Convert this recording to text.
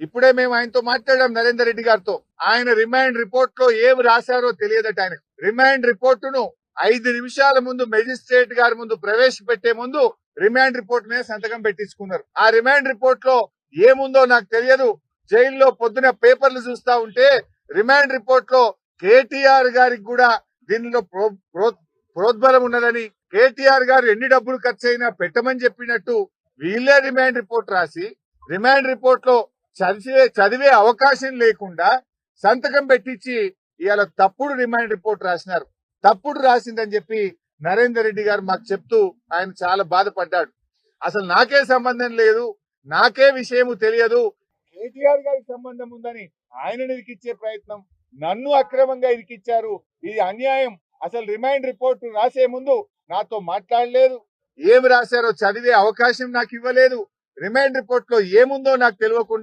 ఇప్పుడే మేము ఆయనతో మాట్లాడాం, నరేందర్ రెడ్డి గారితో. ఆయన రిమాండ్ రిపోర్ట్ లో ఏమి రాశారో తెలియదట ఆయన. రిమాండ్ రిపోర్టును 5 నిమిషాల ముందు మెజిస్ట్రేట్ గారి ముందు ప్రవేశపెట్టే ముందు రిమాండ్ రిపోర్ట్ మీద సంతకం పెట్టించుకున్నారు. ఆ రిమాండ్ రిపోర్ట్ లో ఏముందో నాకు తెలియదు. జైల్లో పొద్దున పేపర్లు చూస్తా ఉంటే రిమాండ్ రిపోర్ట్ లో కేటీఆర్ గారికి కూడా దీనిలో ప్రోద్బలం ఉన్నదని, కేటీఆర్ గారు ఎన్ని డబ్బులు ఖర్చు అయినా పెట్టమని చెప్పినట్టు వీళ్ళే రిమాండ్ రిపోర్ట్ రాసి, రిమాండ్ రిపోర్ట్ లో చదివే అవకాశం లేకుండా సంతకం పెట్టించి ఇవాళ తప్పుడు రిమాండ్ రిపోర్ట్ రాసినారు. తప్పుడు రాసిందని చెప్పి నరేందర్ రెడ్డి గారు మాకు చెప్తూ ఆయన చాలా బాధపడ్డాడు. అసలు నాకే సంబంధం లేదు, నాకే విషయం తెలియదు, కేటీఆర్ గారికి సంబంధం ఉందని ఆయనను ఇరికిచ్చే ప్రయత్నం, నన్ను అక్రమంగా ఇరికిచ్చారు, ఇది అన్యాయం. అసలు రిమాండ్ రిపోర్ట్ రాసే ముందు నాతో మాట్లాడలేదు, ఏమి రాశారో చదివే అవకాశం నాకు ఇవ్వలేదు, రిమాండ్ రిపోర్ట్ లో ఏముందో నాకు తెలియకుండా